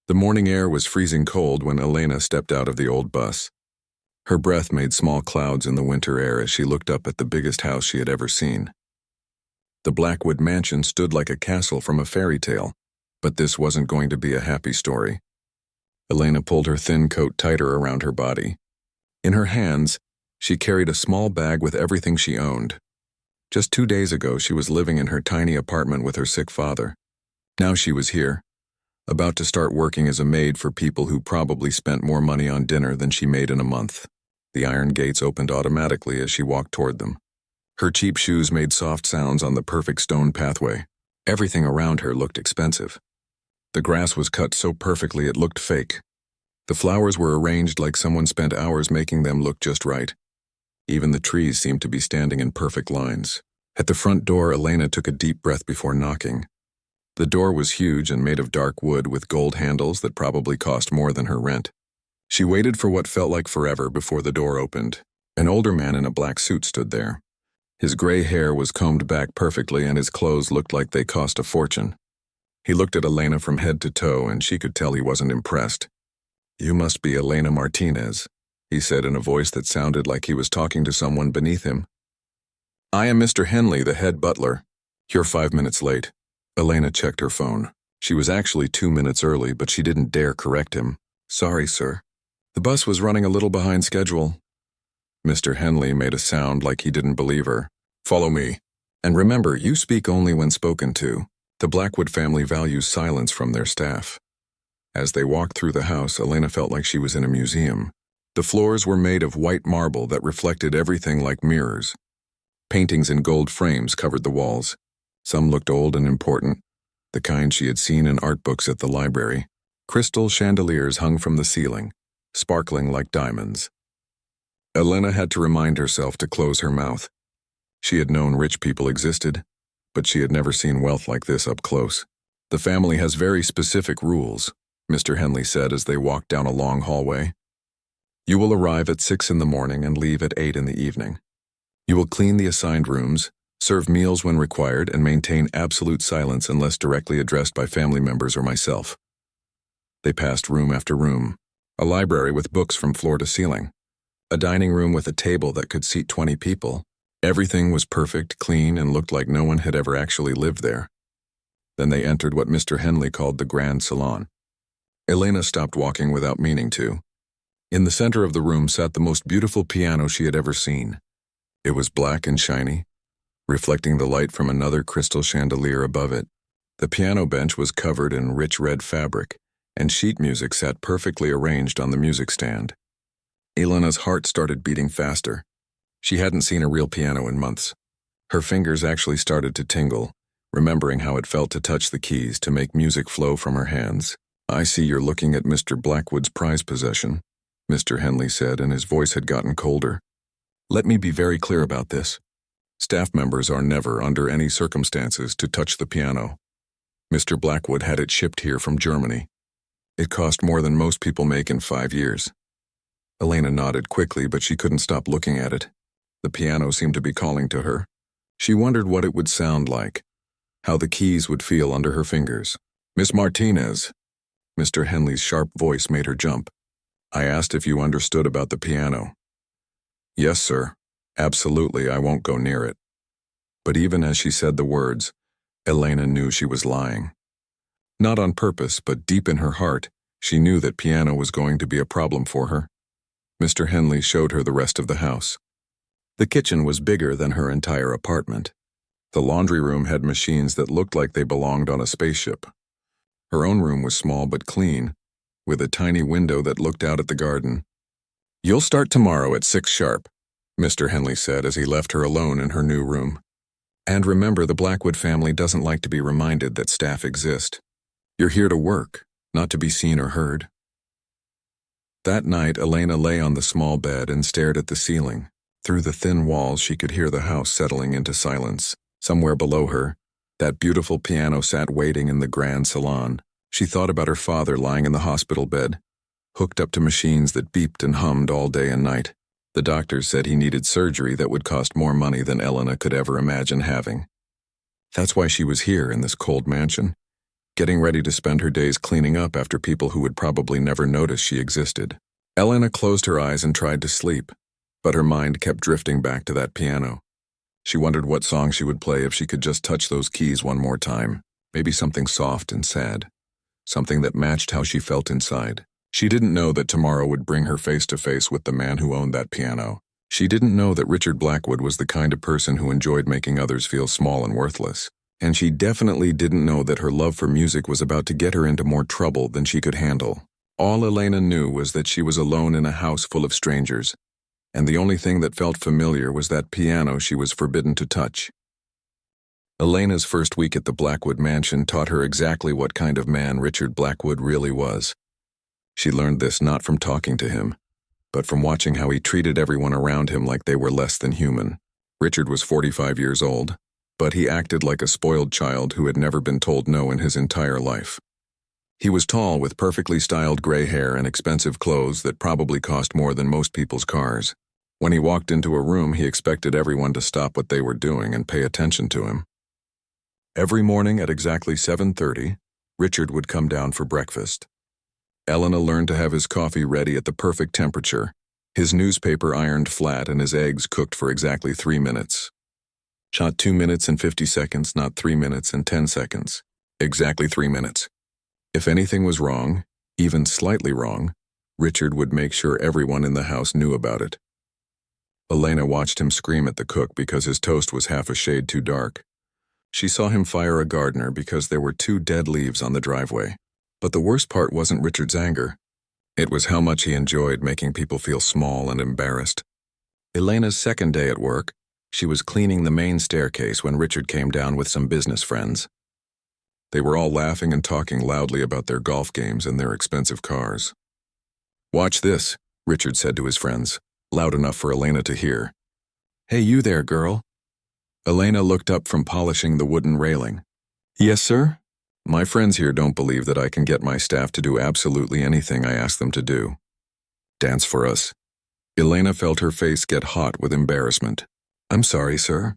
The morning air was freezing cold when Elena stepped out of the old bus. Her breath made small clouds in the winter air as she looked up at the biggest house she had ever seen. The Blackwood mansion stood like a castle from a fairy tale, but this wasn't going to be a happy story. Elena pulled her thin coat tighter around her body. In her hands, she carried a small bag with everything she owned. Just 2 days ago, she was living in her tiny apartment with her sick father. Now she was here, about to start working as a maid for people who probably spent more money on dinner than she made in a month. The iron gates opened automatically as she walked toward them. Her cheap shoes made soft sounds on the perfect stone pathway. Everything around her looked expensive. The grass was cut so perfectly it looked fake. The flowers were arranged like someone spent hours making them look just right. Even the trees seemed to be standing in perfect lines. At the front door, Elena took a deep breath before knocking. The door was huge and made of dark wood with gold handles that probably cost more than her rent. She waited for what felt like forever before the door opened. An older man in a black suit stood there. His gray hair was combed back perfectly and his clothes looked like they cost a fortune. He looked at Elena from head to toe and she could tell he wasn't impressed. "You must be Elena Martinez," he said in a voice that sounded like he was talking to someone beneath him. "I am Mr. Henley, the head butler. You're 5 minutes late." Elena checked her phone. She was actually 2 minutes early, but she didn't dare correct him. "Sorry, sir. The bus was running a little behind schedule." Mr. Henley made a sound like he didn't believe her. "Follow me. And remember, you speak only when spoken to." The Blackwood family values silence from their staff. As they walked through the house, Elena felt like she was in a museum. The floors were made of white marble that reflected everything like mirrors. Paintings in gold frames covered the walls. Some looked old and important, the kind she had seen in art books at the library. Crystal chandeliers hung from the ceiling, sparkling like diamonds. Elena had to remind herself to close her mouth. She had known rich people existed, but she had never seen wealth like this up close. "The family has very specific rules," Mr. Henley said as they walked down a long hallway. "You will arrive at 6 in the morning and leave at 8 in the evening. You will clean the assigned rooms, serve meals when required, and maintain absolute silence unless directly addressed by family members or myself." They passed room after room. A library with books from floor to ceiling. A dining room with a table that could seat 20 people. Everything was perfect, clean, and looked like no one had ever actually lived there. Then they entered what Mr. Henley called the Grand Salon. Elena stopped walking without meaning to. In the center of the room sat the most beautiful piano she had ever seen. It was black and shiny, reflecting the light from another crystal chandelier above it. The piano bench was covered in rich red fabric, and sheet music sat perfectly arranged on the music stand. Elena's heart started beating faster. She hadn't seen a real piano in months. Her fingers actually started to tingle, remembering how it felt to touch the keys to make music flow from her hands. "I see you're looking at Mr. Blackwood's prized possession," Mr. Henley said, and his voice had gotten colder. "Let me be very clear about this. Staff members are never, under any circumstances, to touch the piano. Mr. Blackwood had it shipped here from Germany. It cost more than most people make in 5 years. Elena nodded quickly, but she couldn't stop looking at it. The piano seemed to be calling to her. She wondered what it would sound like, how the keys would feel under her fingers. "Miss Martinez." Mr. Henley's sharp voice made her jump. "I asked if you understood about the piano." "Yes, sir. Absolutely, I won't go near it." But even as she said the words, Elena knew she was lying. Not on purpose, but deep in her heart, she knew that piano was going to be a problem for her. Mr. Henley showed her the rest of the house. The kitchen was bigger than her entire apartment. The laundry room had machines that looked like they belonged on a spaceship. Her own room was small but clean, with a tiny window that looked out at the garden. "You'll start tomorrow at 6 sharp, Mr. Henley said as he left her alone in her new room. "And remember, the Blackwood family doesn't like to be reminded that staff exist. You're here to work, not to be seen or heard." That night, Elena lay on the small bed and stared at the ceiling. Through the thin walls, she could hear the house settling into silence. Somewhere below her, that beautiful piano sat waiting in the Grand Salon. She thought about her father lying in the hospital bed, hooked up to machines that beeped and hummed all day and night. The doctors said he needed surgery that would cost more money than Elena could ever imagine having. That's why she was here in this cold mansion. getting ready to spend her days cleaning up after people who would probably never notice she existed. Elena closed her eyes and tried to sleep, but her mind kept drifting back to that piano. She wondered what song she would play if she could just touch those keys one more time, maybe something soft and sad, something that matched how she felt inside. She didn't know that tomorrow would bring her face to face with the man who owned that piano. She didn't know that Richard Blackwood was the kind of person who enjoyed making others feel small and worthless. And she definitely didn't know that her love for music was about to get her into more trouble than she could handle. All Elena knew was that she was alone in a house full of strangers, and the only thing that felt familiar was that piano she was forbidden to touch. Elena's first week at the Blackwood mansion taught her exactly what kind of man Richard Blackwood really was. She learned this not from talking to him, but from watching how he treated everyone around him like they were less than human. Richard was 45 years old, but he acted like a spoiled child who had never been told no in his entire life. He was tall with perfectly styled gray hair and expensive clothes that probably cost more than most people's cars. When he walked into a room, he expected everyone to stop what they were doing and pay attention to him. Every morning at exactly 7:30, Richard would come down for breakfast. Elena learned to have his coffee ready at the perfect temperature, his newspaper ironed flat and his eggs cooked for exactly 3 minutes. Not 2 minutes and 50 seconds, not 3 minutes and 10 seconds. Exactly 3 minutes. If anything was wrong, even slightly wrong, Richard would make sure everyone in the house knew about it. Elena watched him scream at the cook because his toast was half a shade too dark. She saw him fire a gardener because there were 2 dead leaves on the driveway. But the worst part wasn't Richard's anger. It was how much he enjoyed making people feel small and embarrassed. Elena's second day at work, she was cleaning the main staircase when Richard came down with some business friends. They were all laughing and talking loudly about their golf games and their expensive cars. "Watch this," Richard said to his friends, loud enough for Elena to hear. "Hey, you there, girl." Elena looked up from polishing the wooden railing. "Yes, sir? My friends here don't believe that I can get my staff to do absolutely anything I ask them to do. Dance for us." Elena felt her face get hot with embarrassment. "I'm sorry, sir."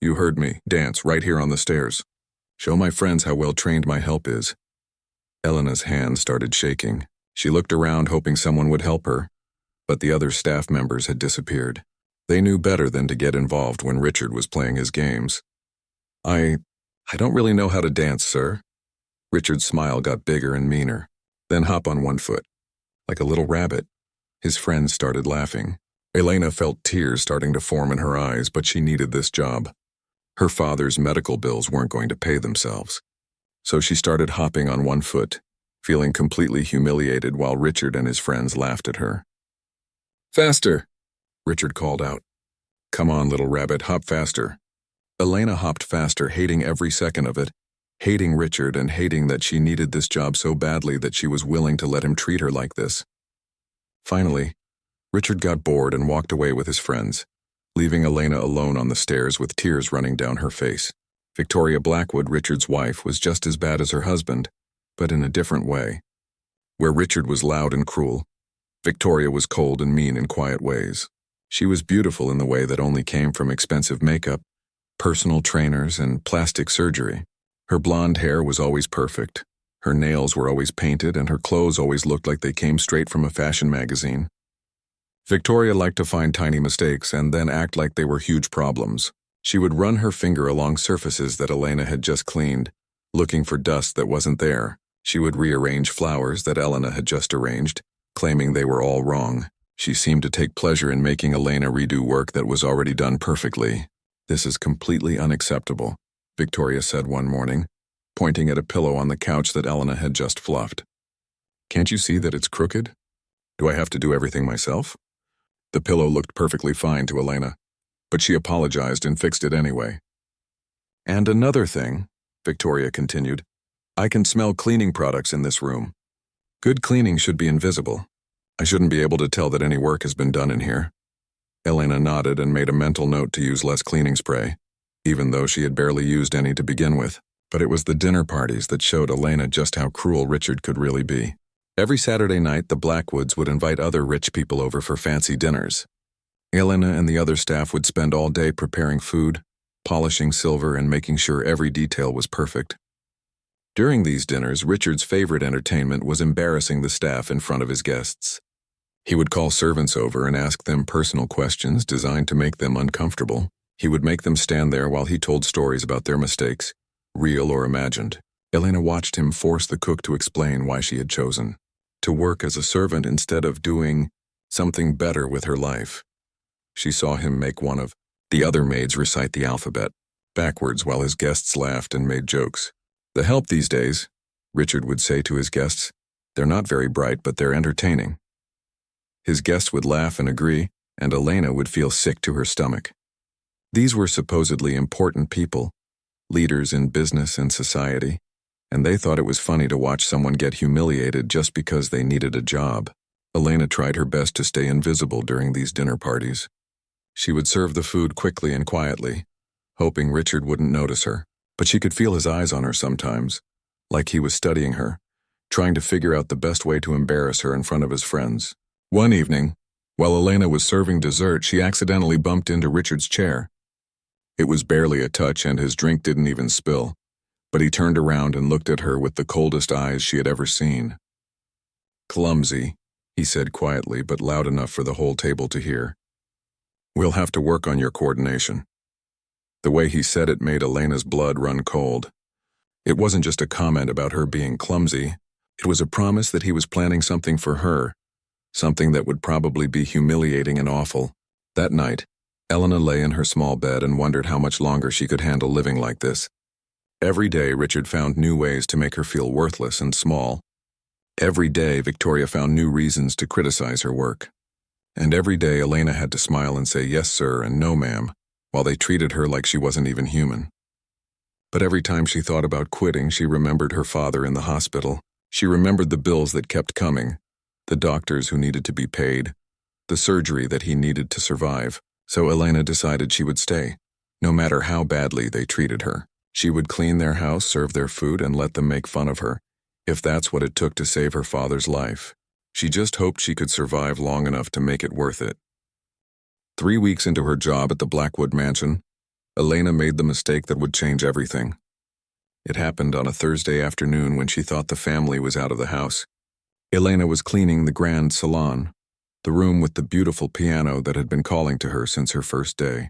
"You heard me. Dance right here on the stairs. Show my friends how well trained my help is." Elena's hands started shaking. She looked around hoping someone would help her, but the other staff members had disappeared. They knew better than to get involved when Richard was playing his games. I don't really know how to dance, sir." Richard's smile got bigger and meaner. "Then hop on one foot, like a little rabbit." His friends started laughing. Elena felt tears starting to form in her eyes, but she needed this job. Her father's medical bills weren't going to pay themselves. So she started hopping on one foot, feeling completely humiliated while Richard and his friends laughed at her. "Faster," Richard called out. "Come on, little rabbit, hop faster." Elena hopped faster, hating every second of it, hating Richard and hating that she needed this job so badly that she was willing to let him treat her like this. Finally, Richard got bored and walked away with his friends, leaving Elena alone on the stairs with tears running down her face. Victoria Blackwood, Richard's wife, was just as bad as her husband, but in a different way. Where Richard was loud and cruel, Victoria was cold and mean in quiet ways. She was beautiful in the way that only came from expensive makeup, personal trainers, and plastic surgery. Her blonde hair was always perfect, her nails were always painted, and her clothes always looked like they came straight from a fashion magazine. Victoria liked to find tiny mistakes and then act like they were huge problems. She would run her finger along surfaces that Elena had just cleaned, looking for dust that wasn't there. She would rearrange flowers that Elena had just arranged, claiming they were all wrong. She seemed to take pleasure in making Elena redo work that was already done perfectly. "This is completely unacceptable," Victoria said one morning, pointing at a pillow on the couch that Elena had just fluffed. "Can't you see that it's crooked? Do I have to do everything myself?" The pillow looked perfectly fine to Elena, but she apologized and fixed it anyway. "And another thing," Victoria continued, "I can smell cleaning products in this room. Good cleaning should be invisible. I shouldn't be able to tell that any work has been done in here." Elena nodded and made a mental note to use less cleaning spray, even though she had barely used any to begin with. But it was the dinner parties that showed Elena just how cruel Richard could really be. Every Saturday night, the Blackwoods would invite other rich people over for fancy dinners. Elena and the other staff would spend all day preparing food, polishing silver, and making sure every detail was perfect. During these dinners, Richard's favorite entertainment was embarrassing the staff in front of his guests. He would call servants over and ask them personal questions designed to make them uncomfortable. He would make them stand there while he told stories about their mistakes, real or imagined. Elena watched him force the cook to explain why she had chosen to work as a servant instead of doing something better with her life. She saw him make one of the other maids recite the alphabet backwards while his guests laughed and made jokes. "The help these days," Richard would say to his guests, "they're not very bright, but they're entertaining." His guests would laugh and agree, and Elena would feel sick to her stomach. These were supposedly important people, leaders in business and society, and they thought it was funny to watch someone get humiliated just because they needed a job. Elena tried her best to stay invisible during these dinner parties. She would serve the food quickly and quietly, hoping Richard wouldn't notice her. But she could feel his eyes on her sometimes, like he was studying her, trying to figure out the best way to embarrass her in front of his friends. One evening, while Elena was serving dessert, she accidentally bumped into Richard's chair. It was barely a touch and his drink didn't even spill, but he turned around and looked at her with the coldest eyes she had ever seen. "Clumsy," he said quietly but loud enough for the whole table to hear. "We'll have to work on your coordination." The way he said it made Elena's blood run cold. It wasn't just a comment about her being clumsy. It was a promise that he was planning something for her, something that would probably be humiliating and awful. That night, Elena lay in her small bed and wondered how much longer she could handle living like this. Every day, Richard found new ways to make her feel worthless and small. Every day, Victoria found new reasons to criticize her work. And every day, Elena had to smile and say yes, sir, and no, ma'am, while they treated her like she wasn't even human. But every time she thought about quitting, she remembered her father in the hospital. She remembered the bills that kept coming, the doctors who needed to be paid, the surgery that he needed to survive. So Elena decided she would stay, no matter how badly they treated her. She would clean their house, serve their food, and let them make fun of her, if that's what it took to save her father's life. She just hoped she could survive long enough to make it worth it. 3 weeks into her job at the Blackwood Mansion, Elena made the mistake that would change everything. It happened on a Thursday afternoon when she thought the family was out of the house. Elena was cleaning the grand salon, the room with the beautiful piano that had been calling to her since her first day.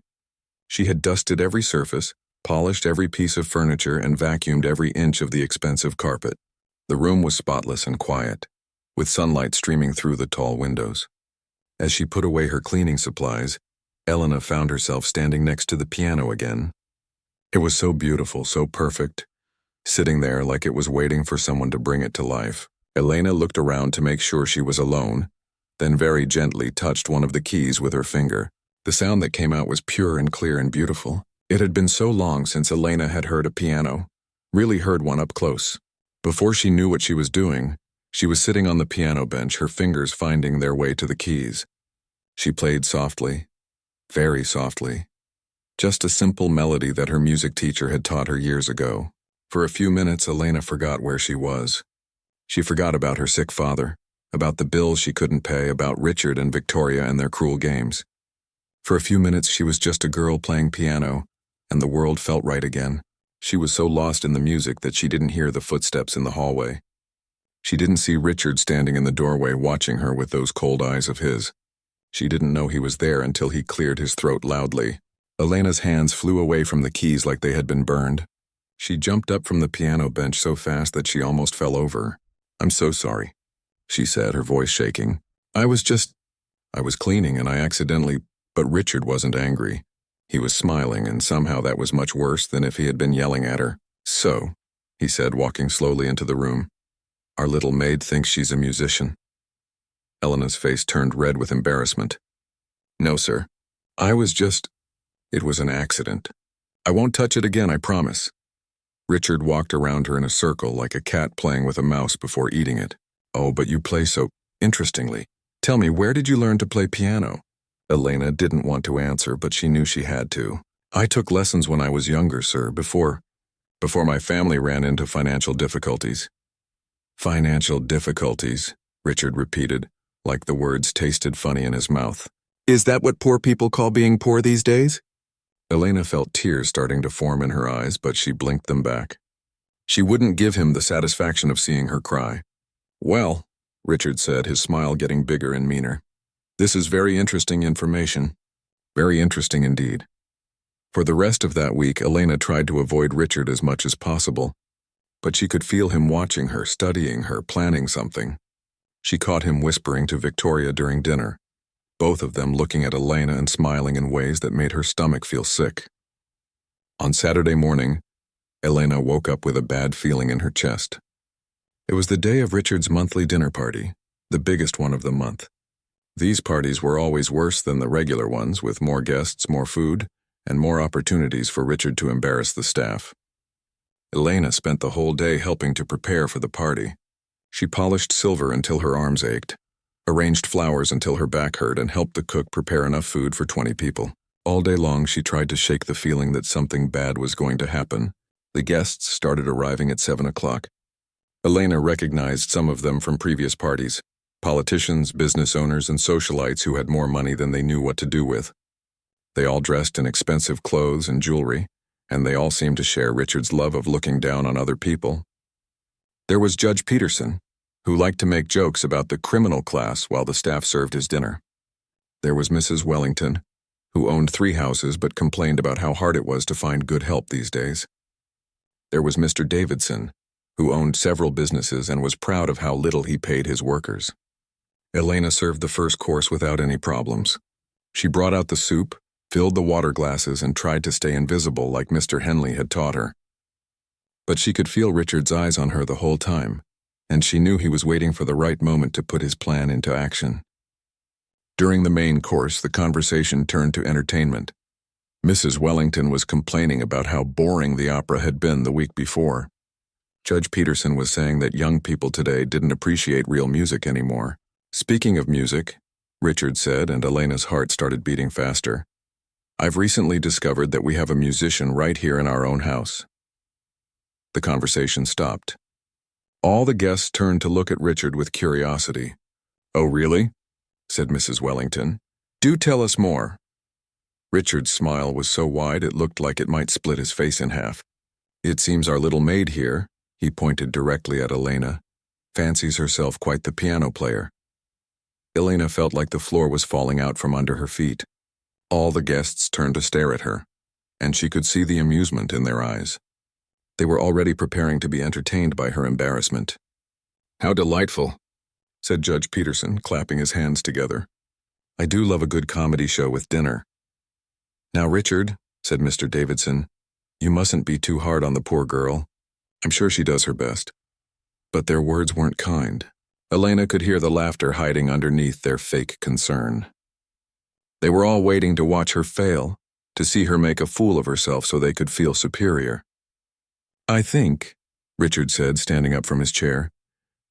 She had dusted every surface, polished every piece of furniture, and vacuumed every inch of the expensive carpet. The room was spotless and quiet, with sunlight streaming through the tall windows. As she put away her cleaning supplies, Elena found herself standing next to the piano again. It was so beautiful, so perfect, sitting there like it was waiting for someone to bring it to life. Elena looked around to make sure she was alone, then very gently touched one of the keys with her finger. The sound that came out was pure and clear and beautiful. It had been so long since Elena had heard a piano, really heard one up close. Before she knew what she was doing, she was sitting on the piano bench, her fingers finding their way to the keys. She played softly, very softly, just a simple melody that her music teacher had taught her years ago. For a few minutes, Elena forgot where she was. She forgot about her sick father, about the bills she couldn't pay, about Richard and Victoria and their cruel games. For a few minutes, she was just a girl playing piano, and the world felt right again. She was so lost in the music that she didn't hear the footsteps in the hallway. She didn't see Richard standing in the doorway watching her with those cold eyes of his. She didn't know he was there until he cleared his throat loudly. Elena's hands flew away from the keys like they had been burned. She jumped up from the piano bench so fast that she almost fell over. "I'm so sorry," she said, her voice shaking. I was cleaning and I accidentally..." But Richard wasn't angry. He was smiling, and somehow that was much worse than if he had been yelling at her. "So," he said, walking slowly into the room, "our little maid thinks she's a musician." Elena's face turned red with embarrassment. "No, sir. It was an accident. I won't touch it again, I promise." Richard walked around her in a circle like a cat playing with a mouse before eating it. "Oh, but you play so interestingly. Tell me, where did you learn to play piano?" Elena didn't want to answer, but she knew she had to. "I took lessons when I was younger, sir, before my family ran into financial difficulties." "Financial difficulties," Richard repeated, like the words tasted funny in his mouth. "Is that what poor people call being poor these days?" Elena felt tears starting to form in her eyes, but she blinked them back. She wouldn't give him the satisfaction of seeing her cry. "Well," Richard said, his smile getting bigger and meaner. "This is very interesting information." Very interesting indeed. For the rest of that week, Elena tried to avoid Richard as much as possible, but she could feel him watching her, studying her, planning something. She caught him whispering to Victoria during dinner, both of them looking at Elena and smiling in ways that made her stomach feel sick. On Saturday morning, Elena woke up with a bad feeling in her chest. It was the day of Richard's monthly dinner party, the biggest one of the month. These parties were always worse than the regular ones, with more guests, more food, and more opportunities for Richard to embarrass the staff. Elena spent the whole day helping to prepare for the party. She polished silver until her arms ached, arranged flowers until her back hurt, and helped the cook prepare enough food for 20 people. All day long, she tried to shake the feeling that something bad was going to happen. The guests started arriving at 7 o'clock. Elena recognized some of them from previous parties. Politicians, business owners, and socialites who had more money than they knew what to do with. They all dressed in expensive clothes and jewelry, and they all seemed to share Richard's love of looking down on other people. There was Judge Peterson, who liked to make jokes about the criminal class while the staff served his dinner. There was Mrs. Wellington, who owned 3 houses but complained about how hard it was to find good help these days. There was Mr. Davidson, who owned several businesses and was proud of how little he paid his workers. Elena served the first course without any problems. She brought out the soup, filled the water glasses, and tried to stay invisible like Mr. Henley had taught her. But she could feel Richard's eyes on her the whole time, and she knew he was waiting for the right moment to put his plan into action. During the main course, the conversation turned to entertainment. Mrs. Wellington was complaining about how boring the opera had been the week before. Judge Peterson was saying that young people today didn't appreciate real music anymore. "Speaking of music," Richard said, and Elena's heart started beating faster, "I've recently discovered that we have a musician right here in our own house." The conversation stopped. All the guests turned to look at Richard with curiosity. "Oh, really?" said Mrs. Wellington. "Do tell us more." Richard's smile was so wide it looked like it might split his face in half. "It seems our little maid here," he pointed directly at Elena, "fancies herself quite the piano player." Elena felt like the floor was falling out from under her feet. All the guests turned to stare at her, and she could see the amusement in their eyes. They were already preparing to be entertained by her embarrassment. "How delightful," said Judge Peterson, clapping his hands together. "I do love a good comedy show with dinner." "Now, Richard," said Mr. Davidson, "you mustn't be too hard on the poor girl. I'm sure she does her best." But their words weren't kind. Elena could hear the laughter hiding underneath their fake concern. They were all waiting to watch her fail, to see her make a fool of herself so they could feel superior. "I think," Richard said, standing up from his chair,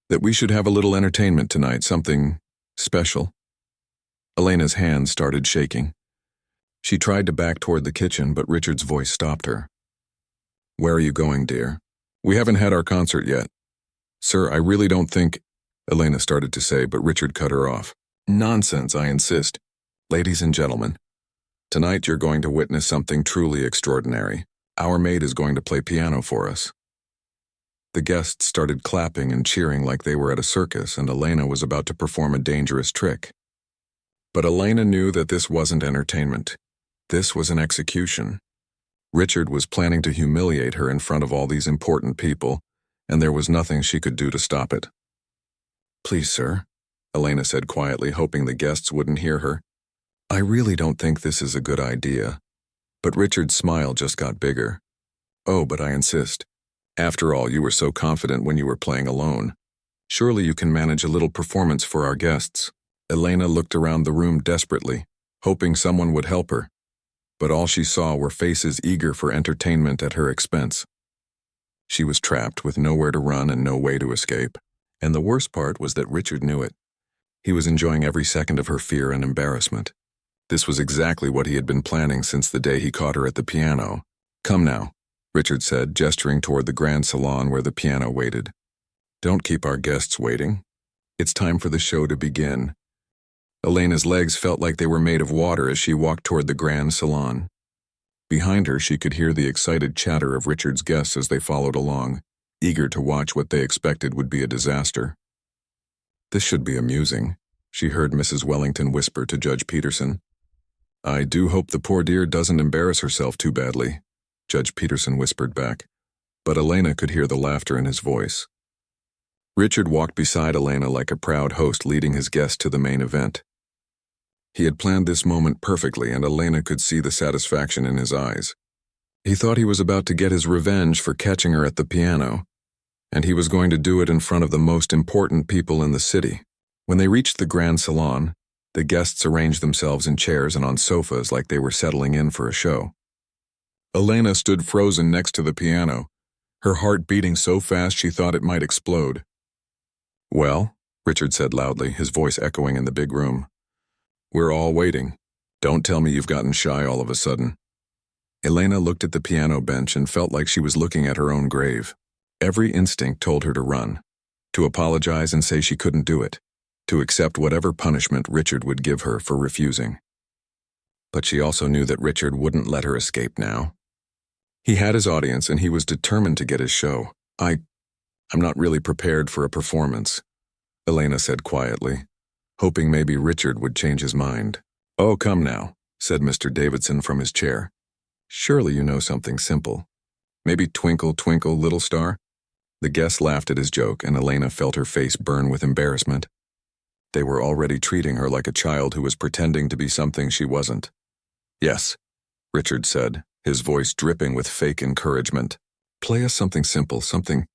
"that we should have a little entertainment tonight, something special." Elena's hands started shaking. She tried to back toward the kitchen, but Richard's voice stopped her. "Where are you going, dear? We haven't had our concert yet." "Sir, I really don't think—" Elena started to say, but Richard cut her off. "Nonsense, I insist. Ladies and gentlemen, tonight you're going to witness something truly extraordinary. Our maid is going to play piano for us." The guests started clapping and cheering like they were at a circus, and Elena was about to perform a dangerous trick. But Elena knew that this wasn't entertainment. This was an execution. Richard was planning to humiliate her in front of all these important people, and there was nothing she could do to stop it. "Please, sir," Elena said quietly, hoping the guests wouldn't hear her, "I really don't think this is a good idea." But Richard's smile just got bigger. "Oh, but I insist. After all, you were so confident when you were playing alone. Surely you can manage a little performance for our guests." Elena looked around the room desperately, hoping someone would help her. But all she saw were faces eager for entertainment at her expense. She was trapped with nowhere to run and no way to escape. And the worst part was that Richard knew it. He was enjoying every second of her fear and embarrassment. This was exactly what he had been planning since the day he caught her at the piano. "Come now," Richard said, gesturing toward the grand salon where the piano waited. "Don't keep our guests waiting. It's time for the show to begin." Elena's legs felt like they were made of water as she walked toward the grand salon. Behind her, she could hear the excited chatter of Richard's guests as they followed along. eager to watch what they expected would be a disaster. "This should be amusing," she heard Mrs. Wellington whisper to Judge Peterson. "I do hope the poor dear doesn't embarrass herself too badly," Judge Peterson whispered back, but Elena could hear the laughter in his voice. Richard walked beside Elena like a proud host leading his guest to the main event. He had planned this moment perfectly, and Elena could see the satisfaction in his eyes. He thought he was about to get his revenge for catching her at the piano, and he was going to do it in front of the most important people in the city. When they reached the grand salon, the guests arranged themselves in chairs and on sofas like they were settling in for a show. Elena stood frozen next to the piano, her heart beating so fast she thought it might explode. "Well," Richard said loudly, his voice echoing in the big room. "We're all waiting. Don't tell me you've gotten shy all of a sudden." Elena looked at the piano bench and felt like she was looking at her own grave. Every instinct told her to run, to apologize and say she couldn't do it, to accept whatever punishment Richard would give her for refusing. But she also knew that Richard wouldn't let her escape now. He had his audience and he was determined to get his show. I'm not really prepared for a performance," Elena said quietly, hoping maybe Richard would change his mind. "Oh, come now," said Mr. Davidson from his chair. "Surely you know something simple. Maybe Twinkle, Twinkle, Little Star?" The guests laughed at his joke, and Elena felt her face burn with embarrassment. They were already treating her like a child who was pretending to be something she wasn't. "Yes," Richard said, his voice dripping with fake encouragement. "Play us something simple, something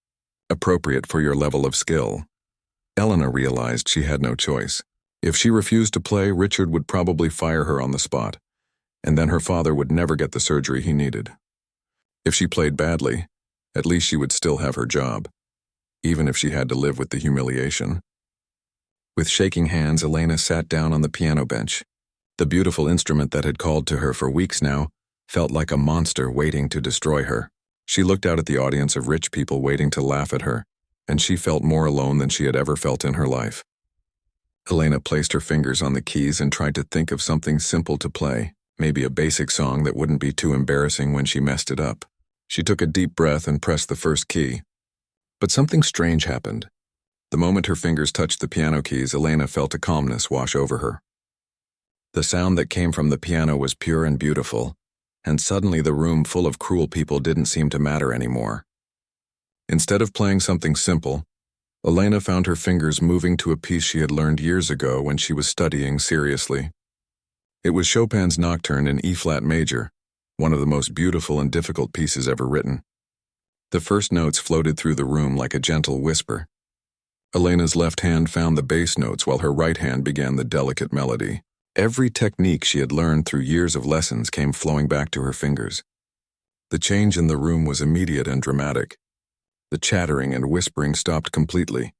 appropriate for your level of skill." Elena realized she had no choice. If she refused to play, Richard would probably fire her on the spot, and then her father would never get the surgery he needed. If she played badly, at least she would still have her job, even if she had to live with the humiliation. With shaking hands, Elena sat down on the piano bench. The beautiful instrument that had called to her for weeks now felt like a monster waiting to destroy her. She looked out at the audience of rich people waiting to laugh at her, and she felt more alone than she had ever felt in her life. Elena placed her fingers on the keys and tried to think of something simple to play, maybe a basic song that wouldn't be too embarrassing when she messed it up. She took a deep breath and pressed the first key. But something strange happened. The moment her fingers touched the piano keys, Elena felt a calmness wash over her. The sound that came from the piano was pure and beautiful, and suddenly the room full of cruel people didn't seem to matter anymore. Instead of playing something simple, Elena found her fingers moving to a piece she had learned years ago when she was studying seriously. It was Chopin's Nocturne in E-flat major, one of the most beautiful and difficult pieces ever written. The first notes floated through the room like a gentle whisper. Elena's left hand found the bass notes while her right hand began the delicate melody. Every technique she had learned through years of lessons came flowing back to her fingers. The change in the room was immediate and dramatic. The chattering and whispering stopped completely.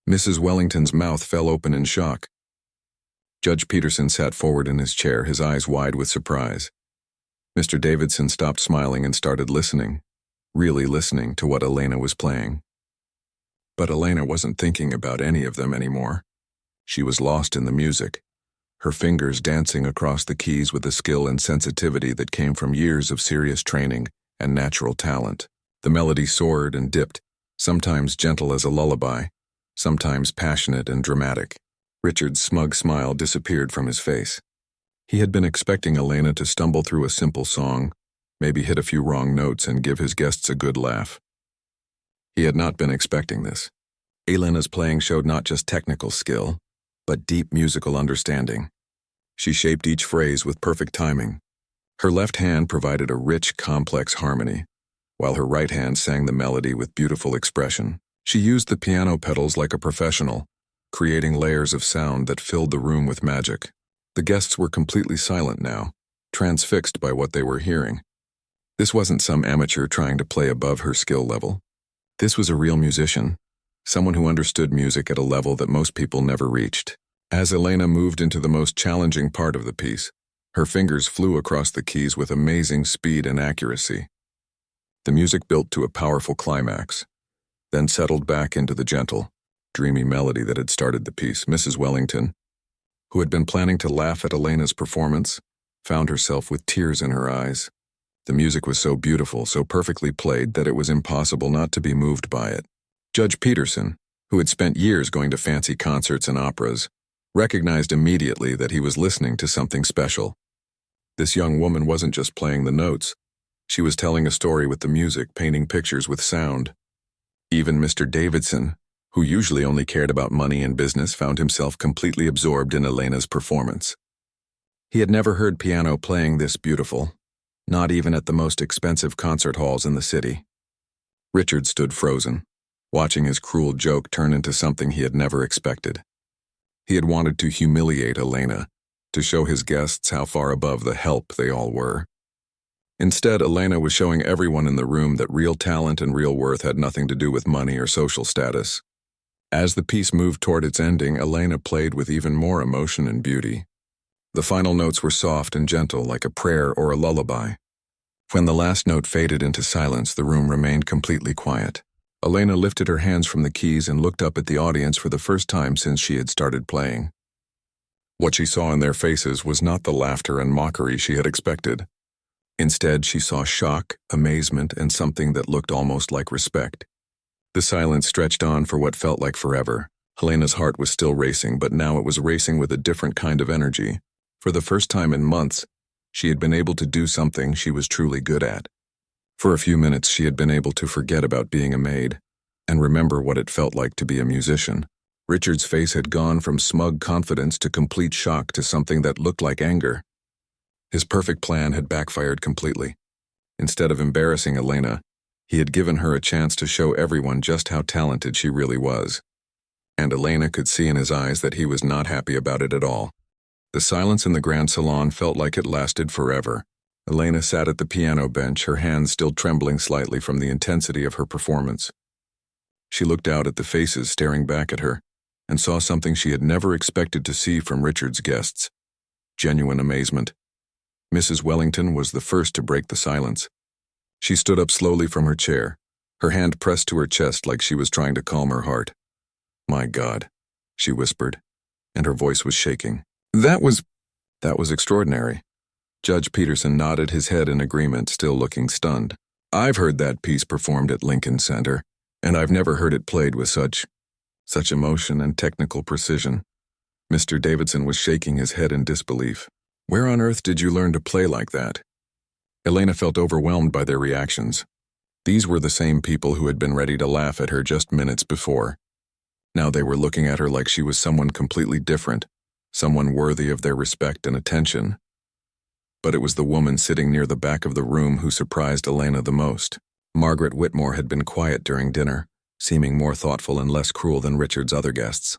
Mrs. Wellington's mouth fell open in shock. Judge Peterson sat forward in his chair, his eyes wide with surprise. Mr. Davidson stopped smiling and started listening, really listening to what Elena was playing. But Elena wasn't thinking about any of them anymore. She was lost in the music, her fingers dancing across the keys with a skill and sensitivity that came from years of serious training and natural talent. The melody soared and dipped, sometimes gentle as a lullaby, sometimes passionate and dramatic. Richard's smug smile disappeared from his face. He had been expecting Elena to stumble through a simple song, maybe hit a few wrong notes and give his guests a good laugh. He had not been expecting this. Elena's playing showed not just technical skill, but deep musical understanding. She shaped each phrase with perfect timing. Her left hand provided a rich, complex harmony, while her right hand sang the melody with beautiful expression. She used the piano pedals like a professional, creating layers of sound that filled the room with magic. The guests were completely silent now, transfixed by what they were hearing. This wasn't some amateur trying to play above her skill level. This was a real musician, someone who understood music at a level that most people never reached. As Elena moved into the most challenging part of the piece, her fingers flew across the keys with amazing speed and accuracy. The music built to a powerful climax, then settled back into the gentle, dreamy melody that had started the piece. Mrs. Wellington, who had been planning to laugh at Elena's performance, found herself with tears in her eyes. The music was so beautiful, so perfectly played, that it was impossible not to be moved by it. Judge Peterson, who had spent years going to fancy concerts and operas, recognized immediately that he was listening to something special. This young woman wasn't just playing the notes. She was telling a story with the music, painting pictures with sound. Even Mr. Davidson, who usually only cared about money and business, found himself completely absorbed in Elena's performance. He had never heard piano playing this beautiful, not even at the most expensive concert halls in the city. Richard stood frozen, watching his cruel joke turn into something he had never expected. He had wanted to humiliate Elena, to show his guests how far above the help they all were. Instead, Elena was showing everyone in the room that real talent and real worth had nothing to do with money or social status. As the piece moved toward its ending, Elena played with even more emotion and beauty. The final notes were soft and gentle, like a prayer or a lullaby. When the last note faded into silence, the room remained completely quiet. Elena lifted her hands from the keys and looked up at the audience for the first time since she had started playing. What she saw in their faces was not the laughter and mockery she had expected. Instead, she saw shock, amazement, and something that looked almost like respect. The silence stretched on for what felt like forever. Elena's heart was still racing, but now it was racing with a different kind of energy. For the first time in months, she had been able to do something she was truly good at. For a few minutes, she had been able to forget about being a maid and remember what it felt like to be a musician. Richard's face had gone from smug confidence to complete shock to something that looked like anger. His perfect plan had backfired completely. Instead of embarrassing Elena, he had given her a chance to show everyone just how talented she really was. And Elena could see in his eyes that he was not happy about it at all. The silence in the grand salon felt like it lasted forever. Elena sat at the piano bench, her hands still trembling slightly from the intensity of her performance. She looked out at the faces staring back at her and saw something she had never expected to see from Richard's guests: genuine amazement. Mrs. Wellington was the first to break the silence. She stood up slowly from her chair, her hand pressed to her chest like she was trying to calm her heart. "My God," she whispered, and her voice was shaking. That was extraordinary." Judge Peterson nodded his head in agreement, still looking stunned. "I've heard that piece performed at Lincoln Center, and I've never heard it played with such emotion and technical precision." Mr. Davidson was shaking his head in disbelief. "Where on earth did you learn to play like that?" Elena felt overwhelmed by their reactions. These were the same people who had been ready to laugh at her just minutes before. Now they were looking at her like she was someone completely different, someone worthy of their respect and attention. But it was the woman sitting near the back of the room who surprised Elena the most. Margaret Whitmore had been quiet during dinner, seeming more thoughtful and less cruel than Richard's other guests.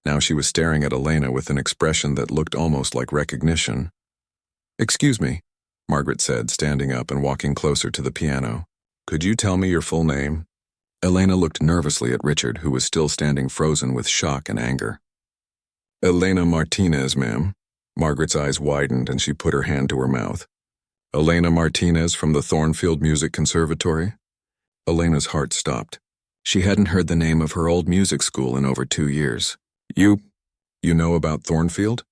Now she was staring at Elena with an expression that looked almost like recognition. "Excuse me," Margaret said, standing up and walking closer to the piano. "Could you tell me your full name?" Elena looked nervously at Richard, who was still standing frozen with shock and anger. "Elena Martinez, ma'am." Margaret's eyes widened and she put her hand to her mouth. "Elena Martinez from the Thornfield Music Conservatory?" Elena's heart stopped. She hadn't heard the name of her old music school in over 2 years. You know about Thornfield?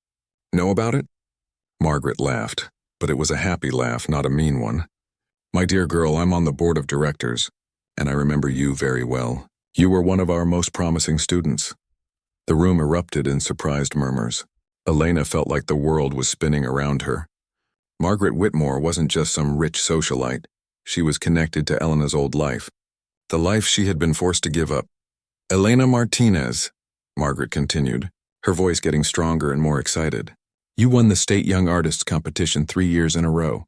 Know about it?" Margaret laughed, but it was a happy laugh, not a mean one. "My dear girl, I'm on the board of directors, and I remember you very well. You were one of our most promising students." The room erupted in surprised murmurs. Elena felt like the world was spinning around her. Margaret Whitmore wasn't just some rich socialite. She was connected to Elena's old life, the life she had been forced to give up. "Elena Martinez," Margaret continued, her voice getting stronger and more excited. "You won the State Young Artists Competition 3 years in a row.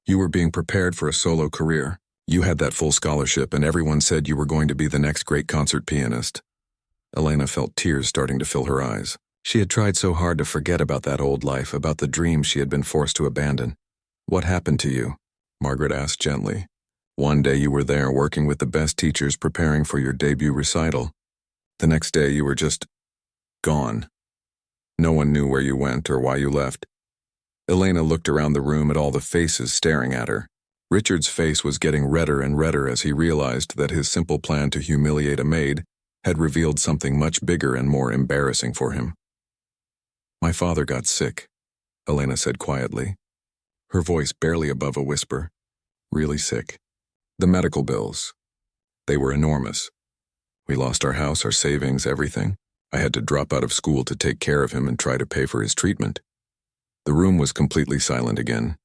You were being prepared for a solo career. You had that full scholarship, and everyone said you were going to be the next great concert pianist." Elena felt tears starting to fill her eyes. She had tried so hard to forget about that old life, about the dreams she had been forced to abandon. "What happened to you?" Margaret asked gently. "One day you were there working with the best teachers preparing for your debut recital. The next day you were just gone. No one knew where you went or why you left." Elena looked around the room at all the faces staring at her. Richard's face was getting redder and redder as he realized that his simple plan to humiliate a maid had revealed something much bigger and more embarrassing for him. "My father got sick," Elena said quietly, her voice barely above a whisper. really sick. The medical bills. They were enormous. We lost our house, our savings, everything. I had to drop out of school to take care of him and try to pay for his treatment. The room was completely silent again,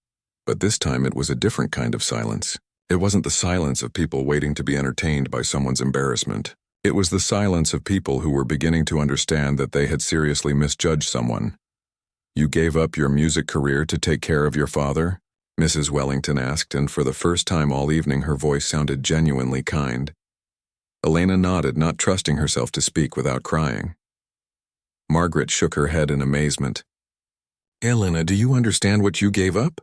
but this time it was a different kind of silence. It wasn't the silence of people waiting to be entertained by someone's embarrassment. It was the silence of people who were beginning to understand that they had seriously misjudged someone. "You gave up your music career to take care of your father?" Mrs. Wellington asked, and for the first time all evening her voice sounded genuinely kind. Elena nodded, not trusting herself to speak without crying. Margaret shook her head in amazement. "Elena, do you understand what you gave up?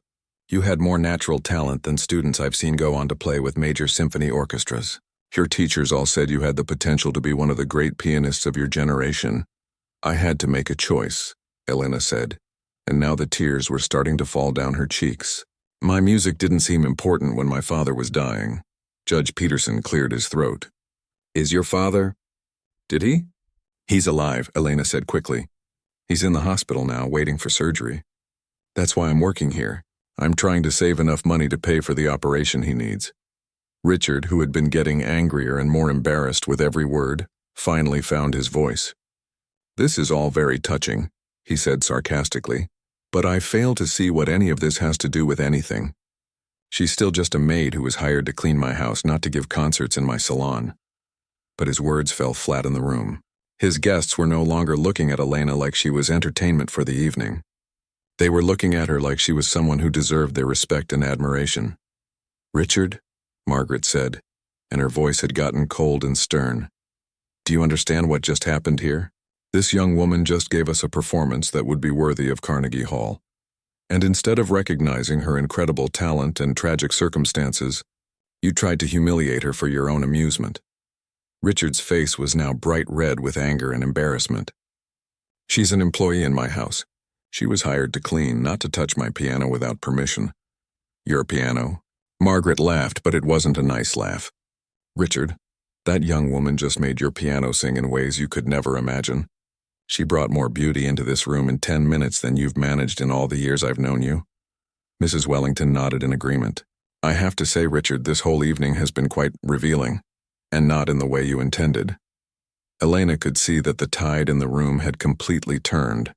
You had more natural talent than students I've seen go on to play with major symphony orchestras. Your teachers all said you had the potential to be one of the great pianists of your generation. I had to make a choice," Elena said, and now the tears were starting to fall down her cheeks. "My music didn't seem important when my father was dying." Judge Peterson cleared his throat. "Is your father?" "Did he?" "He's alive," Elena said quickly. "He's in the hospital now, waiting for surgery. That's why I'm working here. I'm trying to save enough money to pay for the operation he needs." Richard, who had been getting angrier and more embarrassed with every word, finally found his voice. "This is all very touching," he said sarcastically, "but I fail to see what any of this has to do with anything. She's still just a maid who was hired to clean my house, not to give concerts in my salon." But his words fell flat in the room. His guests were no longer looking at Elena like she was entertainment for the evening. They were looking at her like she was someone who deserved their respect and admiration. "Richard," Margaret said, and her voice had gotten cold and stern. "Do you understand what just happened here? This young woman just gave us a performance that would be worthy of Carnegie Hall. And instead of recognizing her incredible talent and tragic circumstances, you tried to humiliate her for your own amusement." Richard's face was now bright red with anger and embarrassment. "She's an employee in my house. She was hired to clean, not to touch my piano without permission." "Your piano?" Margaret laughed, but it wasn't a nice laugh. "Richard, that young woman just made your piano sing in ways you could never imagine. She brought more beauty into this room in 10 minutes than you've managed in all the years I've known you." Mrs. Wellington nodded in agreement. "I have to say, Richard, this whole evening has been quite revealing, and not in the way you intended." Elena could see that the tide in the room had completely turned.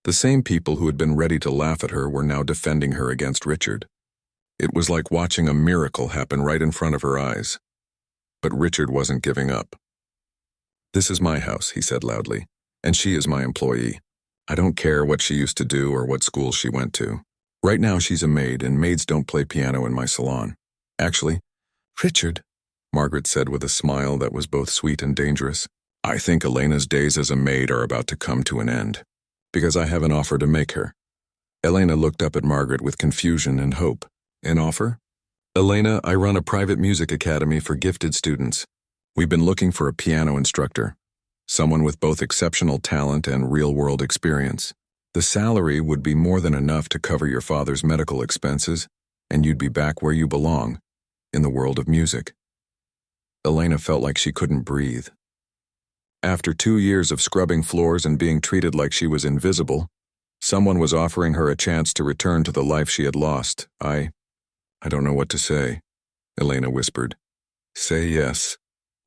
The same people who had been ready to laugh at her were now defending her against Richard. It was like watching a miracle happen right in front of her eyes. But Richard wasn't giving up. "This is my house," he said loudly, "and she is my employee. I don't care what she used to do or what school she went to. Right now she's a maid, and maids don't play piano in my salon. Actually—" "Richard," Margaret said with a smile that was both sweet and dangerous, "I think Elena's days as a maid are about to come to an end, because I have an offer to make her." Elena looked up at Margaret with confusion and hope. "An offer?" "Elena, I run a private music academy for gifted students. We've been looking for a piano instructor, someone with both exceptional talent and real-world experience. The salary would be more than enough to cover your father's medical expenses, and you'd be back where you belong, in the world of music." Elena felt like she couldn't breathe. After 2 years of scrubbing floors and being treated like she was invisible, someone was offering her a chance to return to the life she had lost. I don't know what to say," Elena whispered. "Say yes,"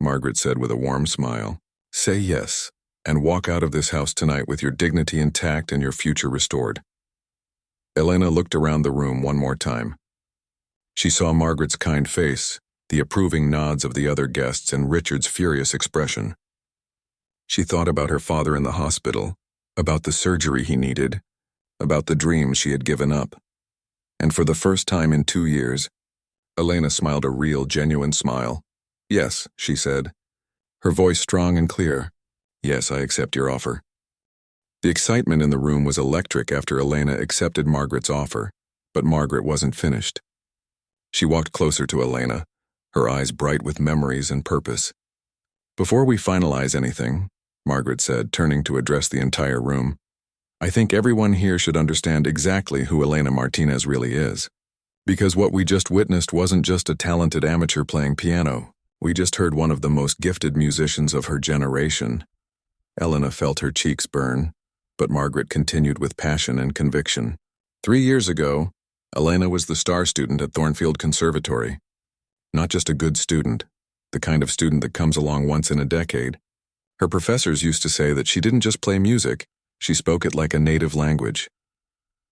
Margaret said with a warm smile. "Say yes, and walk out of this house tonight with your dignity intact and your future restored." Elena looked around the room one more time. She saw Margaret's kind face, the approving nods of the other guests, and Richard's furious expression. She thought about her father in the hospital, about the surgery he needed, about the dreams she had given up. And for the first time in 2 years, Elena smiled a real, genuine smile. "Yes," she said, her voice strong and clear. "Yes, I accept your offer." The excitement in the room was electric after Elena accepted Margaret's offer, but Margaret wasn't finished. She walked closer to Elena, her eyes bright with memories and purpose. "Before we finalize anything," Margaret said, turning to address the entire room, "I think everyone here should understand exactly who Elena Martinez really is. Because what we just witnessed wasn't just a talented amateur playing piano. We just heard one of the most gifted musicians of her generation." Elena felt her cheeks burn, but Margaret continued with passion and conviction. 3 years ago, Elena was the star student at Thornfield Conservatory. Not just a good student, the kind of student that comes along once in a decade. Her professors used to say that she didn't just play music, she spoke it like a native language.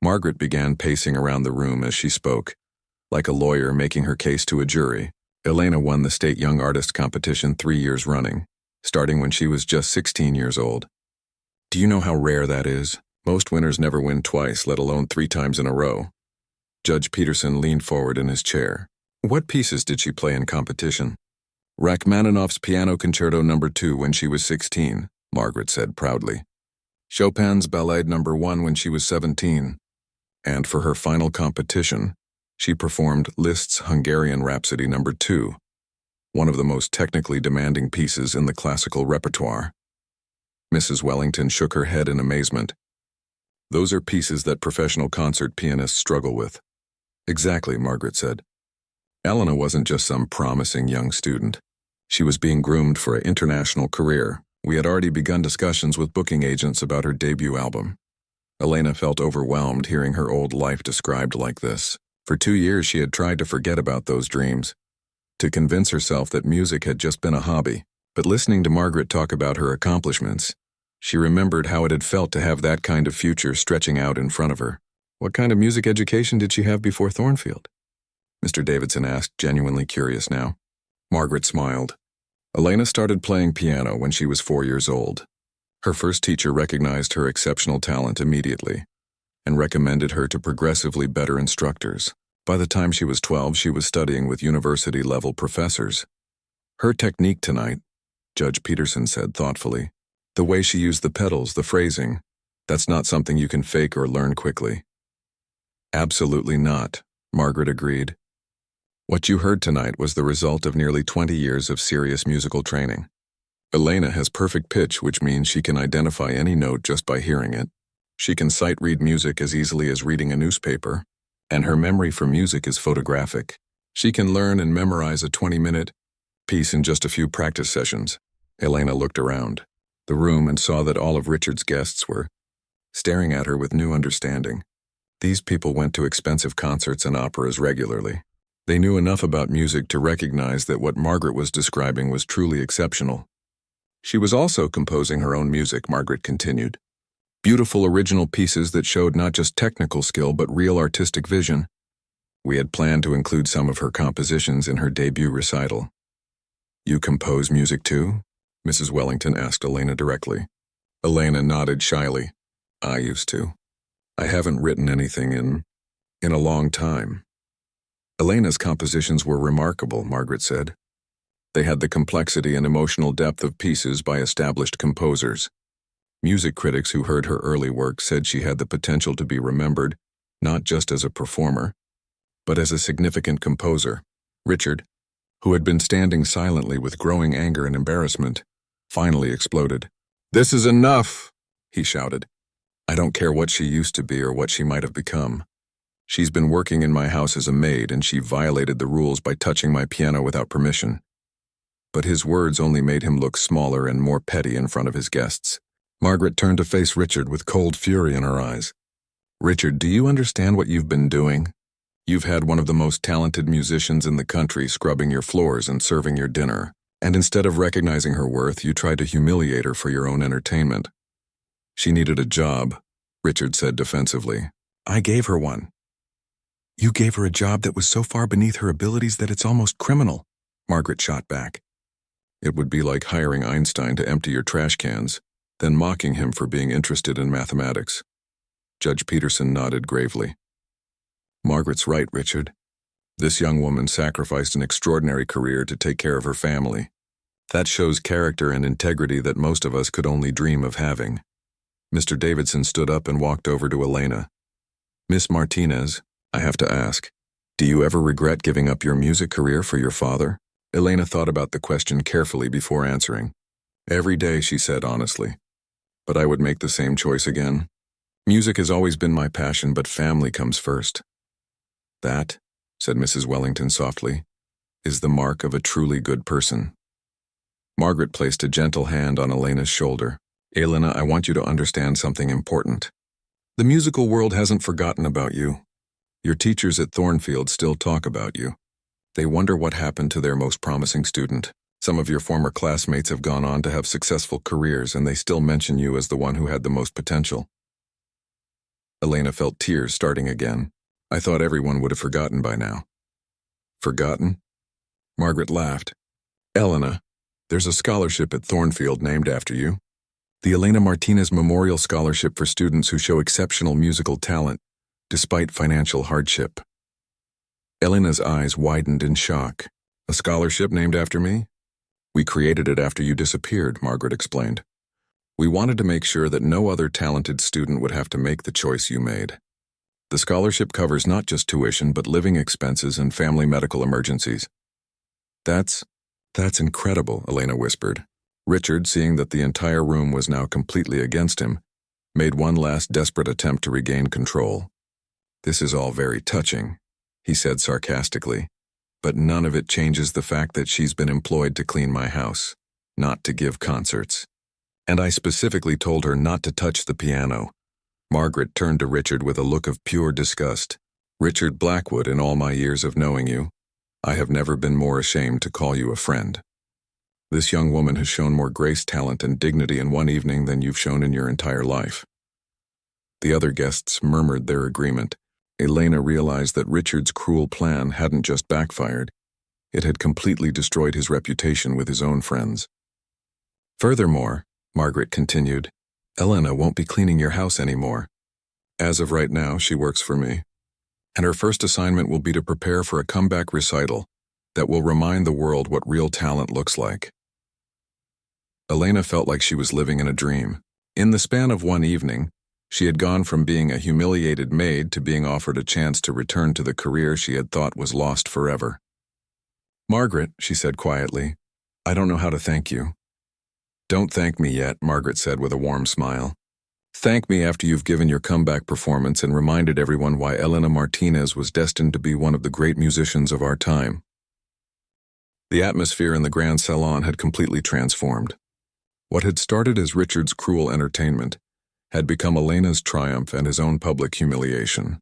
Margaret began pacing around the room as she spoke, like a lawyer making her case to a jury. Elena won the state young artist competition 3 years running, starting when she was just 16 years old. Do you know how rare that is? Most winners never win twice, let alone 3 times in a row. Judge Peterson leaned forward in his chair. What pieces did she play in competition? Rachmaninoff's Piano Concerto No. 2 when she was 16, Margaret said proudly. Chopin's Ballade No. 1 when she was 17. And for her final competition, she performed Liszt's Hungarian Rhapsody No. 2, one of the most technically demanding pieces in the classical repertoire. Mrs. Wellington shook her head in amazement. Those are pieces that professional concert pianists struggle with. Exactly, Margaret said. Elena wasn't just some promising young student. She was being groomed for an international career. We had already begun discussions with booking agents about her debut album. Elena felt overwhelmed hearing her old life described like this. For 2 years she had tried to forget about those dreams, to convince herself that music had just been a hobby. But listening to Margaret talk about her accomplishments, she remembered how it had felt to have that kind of future stretching out in front of her. What kind of music education did she have before Thornfield? Mr. Davidson asked, genuinely curious now. Margaret smiled. Elena started playing piano when she was 4 years old. Her first teacher recognized her exceptional talent immediately and recommended her to progressively better instructors. By the time she was 12, she was studying with university-level professors. Her technique tonight, Judge Peterson said thoughtfully, the way she used the pedals, the phrasing, that's not something you can fake or learn quickly. Absolutely not, Margaret agreed. What you heard tonight was the result of nearly 20 years of serious musical training. Elena has perfect pitch, which means she can identify any note just by hearing it. She can sight-read music as easily as reading a newspaper, and her memory for music is photographic. She can learn and memorize a 20-minute piece in just a few practice sessions. Elena looked around the room and saw that all of Richard's guests were staring at her with new understanding. These people went to expensive concerts and operas regularly. They knew enough about music to recognize that what Margaret was describing was truly exceptional. She was also composing her own music, Margaret continued. Beautiful original pieces that showed not just technical skill but real artistic vision. We had planned to include some of her compositions in her debut recital. You compose music too? Mrs. Wellington asked Elena directly. Elena nodded shyly. I used to. I haven't written anything in a long time. Elena's compositions were remarkable, Margaret said. They had the complexity and emotional depth of pieces by established composers. Music critics who heard her early work said she had the potential to be remembered, not just as a performer, but as a significant composer. Richard, who had been standing silently with growing anger and embarrassment, finally exploded. This is enough, he shouted. I don't care what she used to be or what she might have become. She's been working in my house as a maid and she violated the rules by touching my piano without permission. But his words only made him look smaller and more petty in front of his guests. Margaret turned to face Richard with cold fury in her eyes. Richard, do you understand what you've been doing? You've had one of the most talented musicians in the country scrubbing your floors and serving your dinner, and instead of recognizing her worth, you tried to humiliate her for your own entertainment. She needed a job, Richard said defensively. I gave her one. You gave her a job that was so far beneath her abilities that it's almost criminal, Margaret shot back. It would be like hiring Einstein to empty your trash cans, then mocking him for being interested in mathematics. Judge Peterson nodded gravely. Margaret's right, Richard. This young woman sacrificed an extraordinary career to take care of her family. That shows character and integrity that most of us could only dream of having. Mr. Davidson stood up and walked over to Elena. Miss Martinez, I have to ask, do you ever regret giving up your music career for your father? Elena thought about the question carefully before answering. Every day, she said honestly. But I would make the same choice again. Music has always been my passion, but family comes first. That, said Mrs. Wellington softly, is the mark of a truly good person. Margaret placed a gentle hand on Elena's shoulder. Elena, I want you to understand something important. The musical world hasn't forgotten about you. Your teachers at Thornfield still talk about you. They wonder what happened to their most promising student. Some of your former classmates have gone on to have successful careers, and they still mention you as the one who had the most potential. Elena felt tears starting again. I thought everyone would have forgotten by now. Forgotten? Margaret laughed. Elena, there's a scholarship at Thornfield named after you. The Elena Martinez Memorial Scholarship for students who show exceptional musical talent, despite financial hardship. Elena's eyes widened in shock. A scholarship named after me? We created it after you disappeared, Margaret explained. We wanted to make sure that no other talented student would have to make the choice you made. The scholarship covers not just tuition, but living expenses and family medical emergencies. That's incredible, Elena whispered. Richard, seeing that the entire room was now completely against him, made one last desperate attempt to regain control. This is all very touching, he said sarcastically, but none of it changes the fact that she's been employed to clean my house, not to give concerts. And I specifically told her not to touch the piano. Margaret turned to Richard with a look of pure disgust. Richard Blackwood, in all my years of knowing you, I have never been more ashamed to call you a friend. This young woman has shown more grace, talent, and dignity in one evening than you've shown in your entire life. The other guests murmured their agreement. Elena realized that Richard's cruel plan hadn't just backfired, it had completely destroyed his reputation with his own friends. Furthermore, Margaret continued, Elena won't be cleaning your house anymore. As of right now, she works for me. And her first assignment will be to prepare for a comeback recital that will remind the world what real talent looks like. Elena felt like she was living in a dream. In the span of one evening, she had gone from being a humiliated maid to being offered a chance to return to the career she had thought was lost forever. Margaret, she said quietly, I don't know how to thank you. Don't thank me yet, Margaret said with a warm smile. Thank me after you've given your comeback performance and reminded everyone why Elena Martinez was destined to be one of the great musicians of our time. The atmosphere in the grand salon had completely transformed. What had started as Richard's cruel entertainment had become Elena's triumph and his own public humiliation.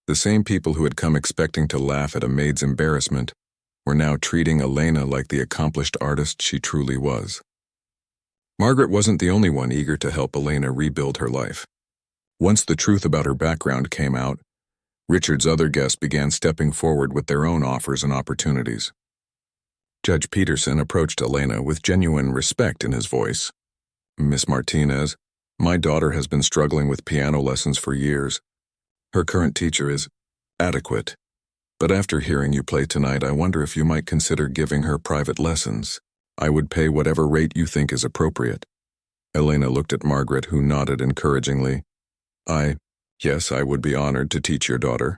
The same people who had come expecting to laugh at a maid's embarrassment were now treating Elena like the accomplished artist she truly was. Margaret wasn't the only one eager to help Elena rebuild her life. Once the truth about her background came out, Richard's other guests began stepping forward with their own offers and opportunities. Judge Peterson approached Elena with genuine respect in his voice. Miss Martinez, my daughter has been struggling with piano lessons for years. Her current teacher is adequate. But after hearing you play tonight, I wonder if you might consider giving her private lessons. I would pay whatever rate you think is appropriate. Elena looked at Margaret, who nodded encouragingly. Yes, I would be honored to teach your daughter.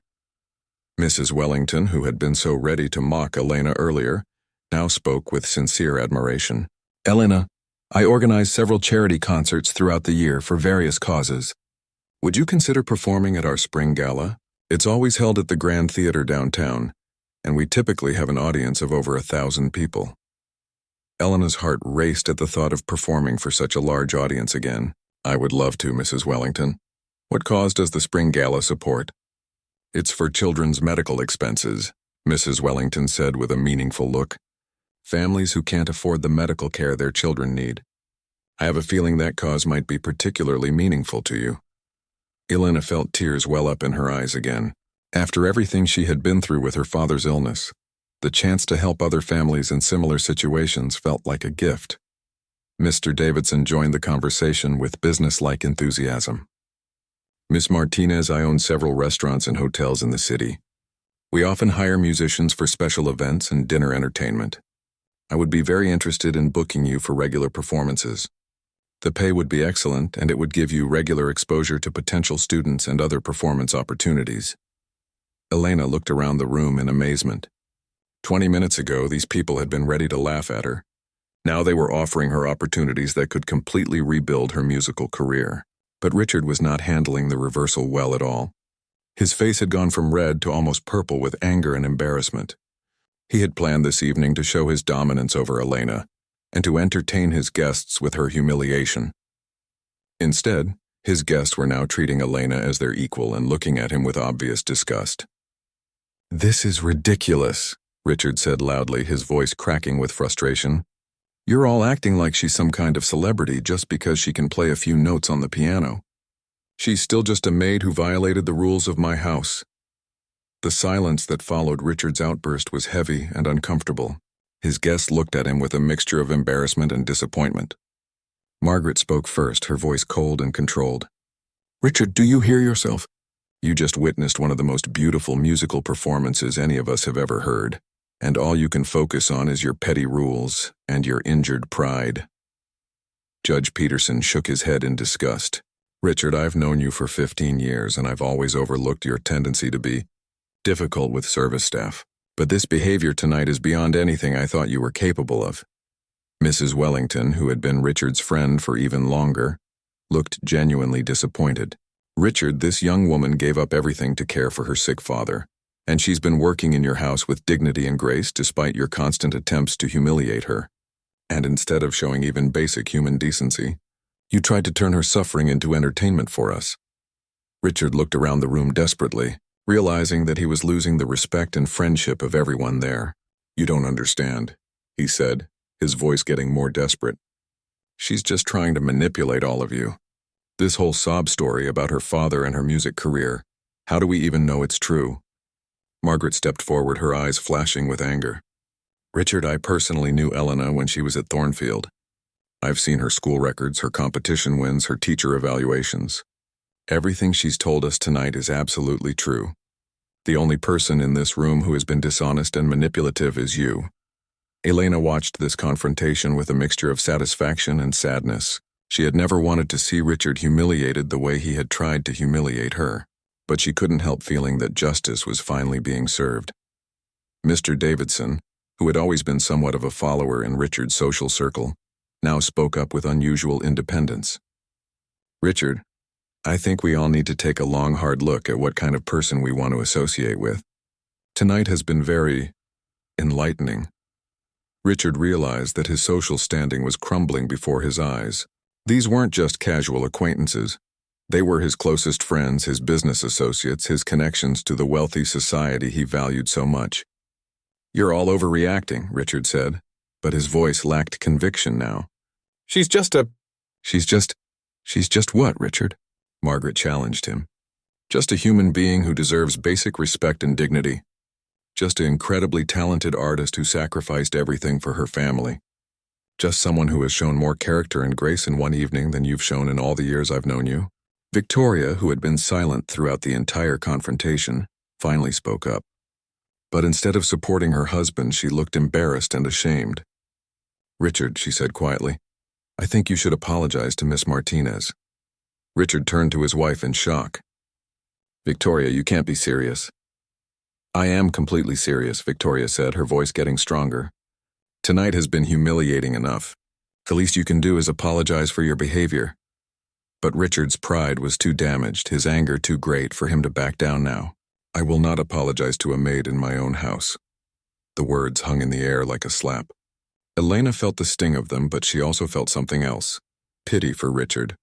Mrs. Wellington, who had been so ready to mock Elena earlier, now spoke with sincere admiration. Elena, I organize several charity concerts throughout the year for various causes. Would you consider performing at our spring gala? It's always held at the Grand Theater downtown, and we typically have an audience of over 1,000 people. Elena's heart raced at the thought of performing for such a large audience again. I would love to, Mrs. Wellington. What cause does the spring gala support? It's for children's medical expenses, Mrs. Wellington said with a meaningful look. Families who can't afford the medical care their children need. I have a feeling that cause might be particularly meaningful to you. Elena felt tears well up in her eyes again. After everything she had been through with her father's illness, the chance to help other families in similar situations felt like a gift. Mr. Davidson joined the conversation with business-like enthusiasm. Miss Martinez, I own several restaurants and hotels in the city. We often hire musicians for special events and dinner entertainment. I would be very interested in booking you for regular performances. The pay would be excellent, and it would give you regular exposure to potential students and other performance opportunities. Elena looked around the room in amazement. 20 minutes ago, these people had been ready to laugh at her. Now they were offering her opportunities that could completely rebuild her musical career. But Richard was not handling the reversal well at all. His face had gone from red to almost purple with anger and embarrassment. He had planned this evening to show his dominance over Elena and to entertain his guests with her humiliation. Instead, His guests were now treating Elena as their equal and looking at him with obvious disgust. "This is ridiculous," Richard said loudly, his voice cracking with frustration. "You're all acting like she's some kind of celebrity just because she can play a few notes on the piano. She's still just a maid who violated the rules of my house." The silence that followed Richard's outburst was heavy and uncomfortable. His guests looked at him with a mixture of embarrassment and disappointment. Margaret spoke first, her voice cold and controlled. "Richard, do you hear yourself? You just witnessed one of the most beautiful musical performances any of us have ever heard, and all you can focus on is your petty rules and your injured pride." Judge Peterson shook his head in disgust. "Richard, I've known you for 15 years, and I've always overlooked your tendency to be difficult with service staff. But this behavior tonight is beyond anything I thought you were capable of." Mrs. Wellington, who had been Richard's friend for even longer, looked genuinely disappointed. "Richard, this young woman gave up everything to care for her sick father, and she's been working in your house with dignity and grace despite your constant attempts to humiliate her. And instead of showing even basic human decency, you tried to turn her suffering into entertainment for us." Richard looked around the room desperately, realizing that he was losing the respect and friendship of everyone there. "You don't understand," he said, his voice getting more desperate. "She's just trying to manipulate all of you. This whole sob story about her father and her music career, how do we even know it's true?" Margaret stepped forward, her eyes flashing with anger. "Richard, I personally knew Elena when she was at Thornfield. I've seen her school records, her competition wins, her teacher evaluations. Everything she's told us tonight is absolutely true. The only person in this room who has been dishonest and manipulative is you." Elena watched this confrontation with a mixture of satisfaction and sadness. She had never wanted to see Richard humiliated the way he had tried to humiliate her, but she couldn't help feeling that justice was finally being served. Mr. Davidson, who had always been somewhat of a follower in Richard's social circle, now spoke up with unusual independence. "Richard, I think we all need to take a long, hard look at what kind of person we want to associate with. Tonight has been very enlightening." Richard realized that his social standing was crumbling before his eyes. These weren't just casual acquaintances. They were his closest friends, his business associates, his connections to the wealthy society he valued so much. "You're all overreacting," Richard said, but his voice lacked conviction now. She's just what, Richard?" Margaret challenged him. "Just a human being who deserves basic respect and dignity. Just an incredibly talented artist who sacrificed everything for her family. Just someone who has shown more character and grace in one evening than you've shown in all the years I've known you." Victoria, who had been silent throughout the entire confrontation, finally spoke up. But instead of supporting her husband, she looked embarrassed and ashamed. "Richard," she said quietly, "I think you should apologize to Miss Martinez." Richard turned to his wife in shock. "Victoria, you can't be serious." "I am completely serious," Victoria said, her voice getting stronger. "Tonight has been humiliating enough. The least you can do is apologize for your behavior." But Richard's pride was too damaged, his anger too great for him to back down now. "I will not apologize to a maid in my own house." The words hung in the air like a slap. Elena felt the sting of them, but she also felt something else: pity for Richard.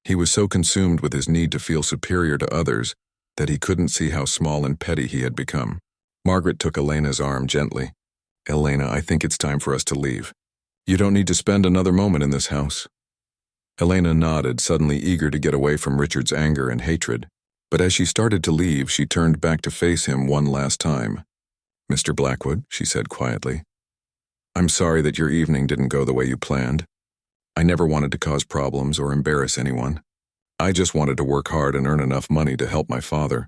He was so consumed with his need to feel superior to others that he couldn't see how small and petty he had become. Margaret took Elena's arm gently. "Elena, I think it's time for us to leave. You don't need to spend another moment in this house." Elena nodded, suddenly eager to get away from Richard's anger and hatred. But as she started to leave, she turned back to face him one last time. "Mr. Blackwood," she said quietly, "I'm sorry that your evening didn't go the way you planned. I never wanted to cause problems or embarrass anyone. I just wanted to work hard and earn enough money to help my father."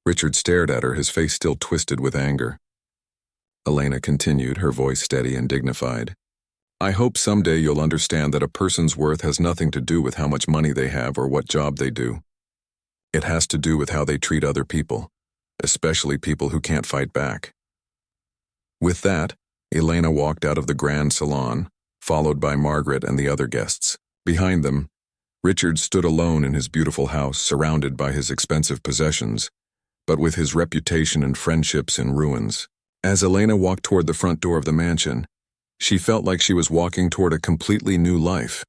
Richard stared at her, his face still twisted with anger. Elena continued, her voice steady and dignified. "I hope someday you'll understand that a person's worth has nothing to do with how much money they have or what job they do. It has to do with how they treat other people, especially people who can't fight back." With that, Elena walked out of the grand salon, followed by Margaret and the other guests. Behind them, Richard stood alone in his beautiful house, surrounded by his expensive possessions, but with his reputation and friendships in ruins. As Elena walked toward the front door of the mansion, she felt like she was walking toward a completely new life.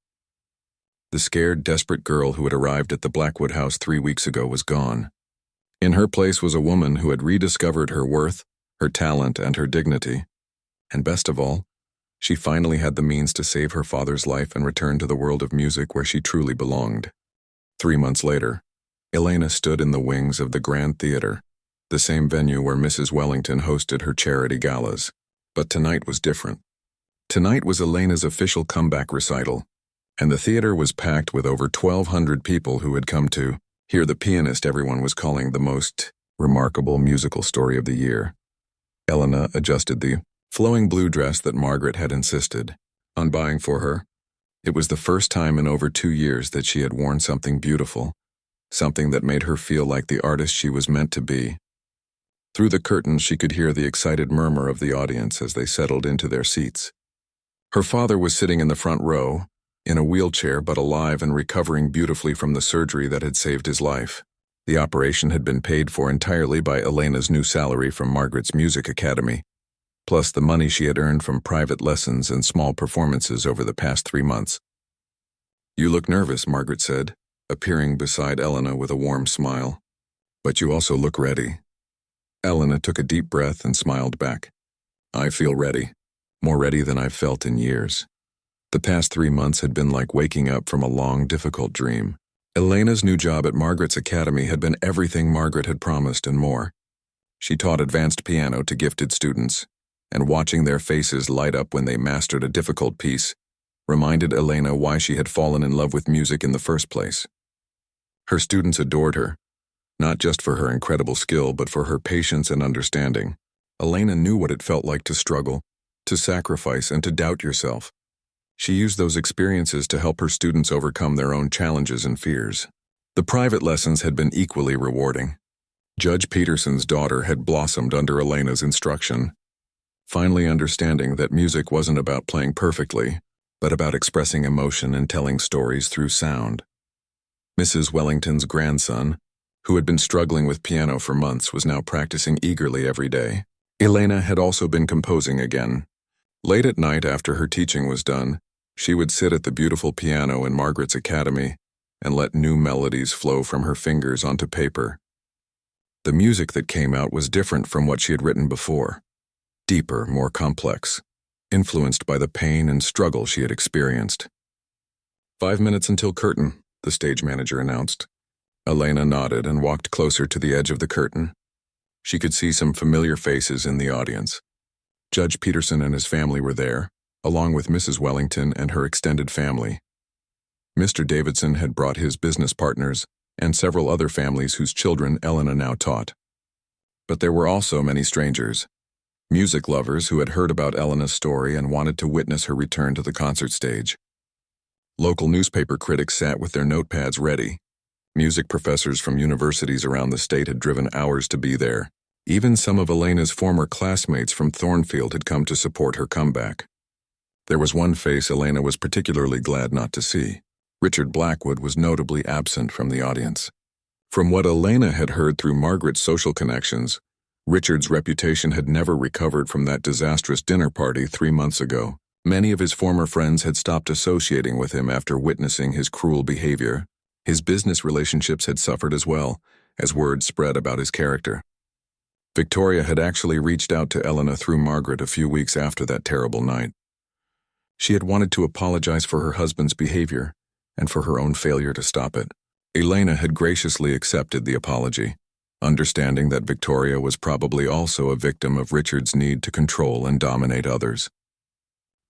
The scared, desperate girl who had arrived at the Blackwood house 3 weeks ago was gone. In her place was a woman who had rediscovered her worth, her talent, and her dignity. And best of all, she finally had the means to save her father's life and return to the world of music where she truly belonged. 3 months later, Elena stood in the wings of the Grand Theater, the same venue where Mrs. Wellington hosted her charity galas. But tonight was different. Tonight was Elena's official comeback recital, and the theater was packed with over 1,200 people who had come to hear the pianist everyone was calling the most remarkable musical story of the year. Elena adjusted the flowing blue dress that Margaret had insisted on buying for her. It was the first time in over 2 years that she had worn something beautiful, something that made her feel like the artist she was meant to be. Through the curtains, she could hear the excited murmur of the audience as they settled into their seats. Her father was sitting in the front row, in a wheelchair but alive and recovering beautifully from the surgery that had saved his life. The operation had been paid for entirely by Elena's new salary from Margaret's music academy, plus the money she had earned from private lessons and small performances over the past 3 months. "You look nervous," Margaret said, appearing beside Elena with a warm smile. "But you also look ready." Elena took a deep breath and smiled back. "I feel ready, more ready than I've felt in years." The past 3 months had been like waking up from a long, difficult dream. Elena's new job at Margaret's academy had been everything Margaret had promised and more. She taught advanced piano to gifted students, and watching their faces light up when they mastered a difficult piece reminded Elena why she had fallen in love with music in the first place. Her students adored her, not just for her incredible skill, but for her patience and understanding. Elena knew what it felt like to struggle, to sacrifice, and to doubt yourself. She used those experiences to help her students overcome their own challenges and fears. The private lessons had been equally rewarding. Judge Peterson's daughter had blossomed under Elena's instruction, finally understanding that music wasn't about playing perfectly, but about expressing emotion and telling stories through sound. Mrs. Wellington's grandson, who had been struggling with piano for months, was now practicing eagerly every day. Elena had also been composing again. Late at night after her teaching was done, she would sit at the beautiful piano in Margaret's academy and let new melodies flow from her fingers onto paper. The music that came out was different from what she had written before, deeper, more complex, influenced by the pain and struggle she had experienced. 5 minutes until curtain, the stage manager announced. Elena nodded and walked closer to the edge of the curtain. She could see some familiar faces in the audience. Judge Peterson and his family were there, along with Mrs. Wellington and her extended family. Mr. Davidson had brought his business partners and several other families whose children Elena now taught. But there were also many strangers, music lovers who had heard about Elena's story and wanted to witness her return to the concert stage. Local newspaper critics sat with their notepads ready. Music professors from universities around the state had driven hours to be there. Even some of Elena's former classmates from Thornfield had come to support her comeback. There was one face Elena was particularly glad not to see. Richard Blackwood was notably absent from the audience. From what Elena had heard through Margaret's social connections, Richard's reputation had never recovered from that disastrous dinner party 3 months ago. Many of his former friends had stopped associating with him after witnessing his cruel behavior. His business relationships had suffered as well, as word spread about his character. Victoria had actually reached out to Elena through Margaret a few weeks after that terrible night. She had wanted to apologize for her husband's behavior and for her own failure to stop it. Elena had graciously accepted the apology, understanding that Victoria was probably also a victim of Richard's need to control and dominate others.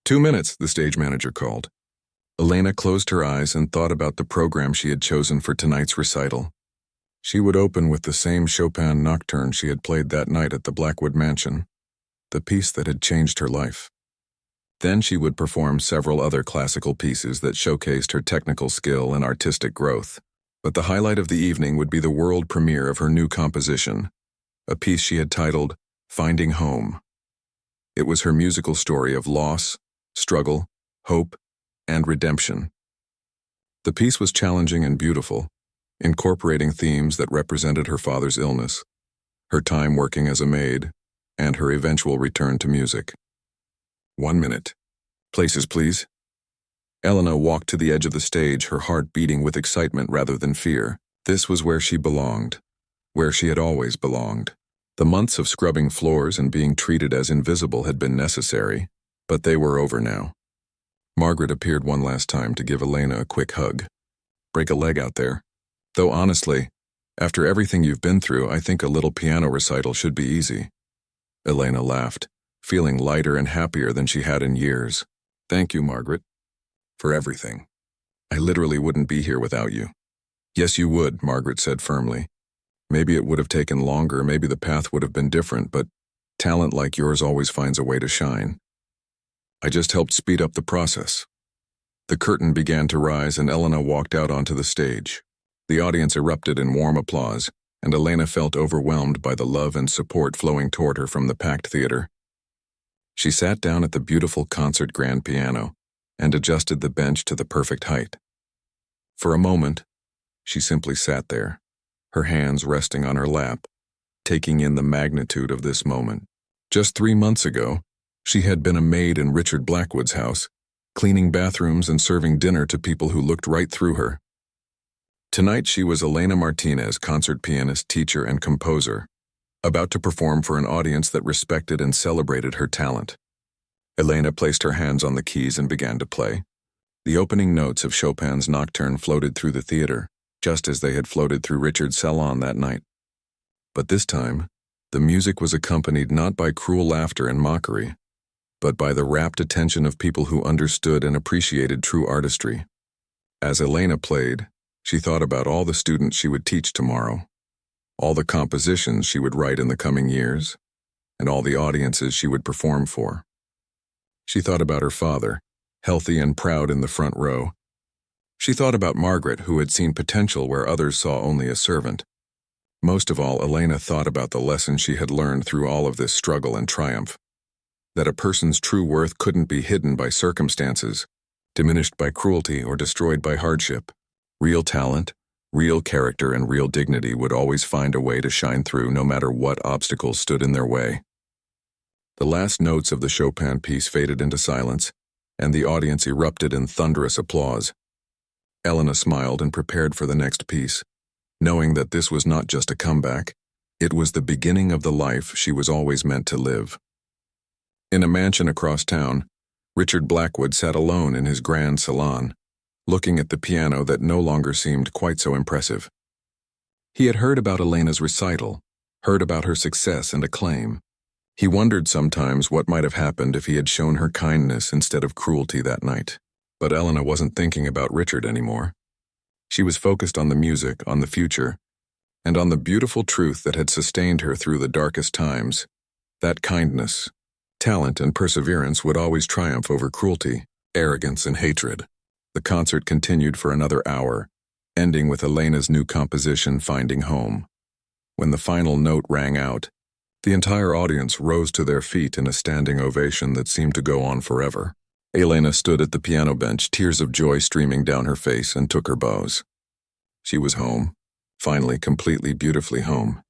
2 minutes, the stage manager called. Elena closed her eyes and thought about the program she had chosen for tonight's recital. She would open with the same Chopin nocturne she had played that night at the Blackwood Mansion, the piece that had changed her life. Then she would perform several other classical pieces that showcased her technical skill and artistic growth. But the highlight of the evening would be the world premiere of her new composition, a piece she had titled Finding Home. It was her musical story of loss, struggle, hope, and redemption. The piece was challenging and beautiful, incorporating themes that represented her father's illness, her time working as a maid, and her eventual return to music. 1 minute. Places, please. Elena walked to the edge of the stage, her heart beating with excitement rather than fear. This was where she belonged, where she had always belonged. The months of scrubbing floors and being treated as invisible had been necessary, but they were over now. Margaret appeared one last time to give Elena a quick hug. Break a leg out there. Though honestly, after everything you've been through, I think a little piano recital should be easy. Elena laughed, feeling lighter and happier than she had in years. Thank you, Margaret, for everything. I literally wouldn't be here without you. Yes, you would, Margaret said firmly. Maybe it would have taken longer, maybe the path would have been different, but talent like yours always finds a way to shine. I just helped speed up the process. The curtain began to rise and Elena walked out onto the stage. The audience erupted in warm applause, and Elena felt overwhelmed by the love and support flowing toward her from the packed theater. She sat down at the beautiful concert grand piano and adjusted the bench to the perfect height. For a moment, she simply sat there, her hands resting on her lap, taking in the magnitude of this moment. Just 3 months ago, she had been a maid in Richard Blackwood's house, cleaning bathrooms and serving dinner to people who looked right through her. Tonight she was Elena Martinez, concert pianist, teacher, and composer, about to perform for an audience that respected and celebrated her talent. Elena placed her hands on the keys and began to play. The opening notes of Chopin's Nocturne floated through the theater, just as they had floated through Richard's salon that night. But this time, the music was accompanied not by cruel laughter and mockery, but by the rapt attention of people who understood and appreciated true artistry. As Elena played, she thought about all the students she would teach tomorrow, all the compositions she would write in the coming years, and all the audiences she would perform for. She thought about her father, healthy and proud in the front row. She thought about Margaret, who had seen potential where others saw only a servant. Most of all, Elena thought about the lesson she had learned through all of this struggle and triumph, that a person's true worth couldn't be hidden by circumstances, diminished by cruelty, or destroyed by hardship. Real talent, real character, and real dignity would always find a way to shine through no matter what obstacles stood in their way. The last notes of the Chopin piece faded into silence, and the audience erupted in thunderous applause. Elena smiled and prepared for the next piece, knowing that this was not just a comeback, it was the beginning of the life she was always meant to live. In a mansion across town, Richard Blackwood sat alone in his grand salon, looking at the piano that no longer seemed quite so impressive. He had heard about Elena's recital, heard about her success and acclaim. He wondered sometimes what might have happened if he had shown her kindness instead of cruelty that night. But Elena wasn't thinking about Richard anymore. She was focused on the music, on the future, and on the beautiful truth that had sustained her through the darkest times. That kindness, talent, and perseverance would always triumph over cruelty, arrogance, and hatred. The concert continued for another hour, ending with Elena's new composition, Finding Home. When the final note rang out, the entire audience rose to their feet in a standing ovation that seemed to go on forever. Elena stood at the piano bench, tears of joy streaming down her face, and took her bows. She was home, finally completely beautifully home.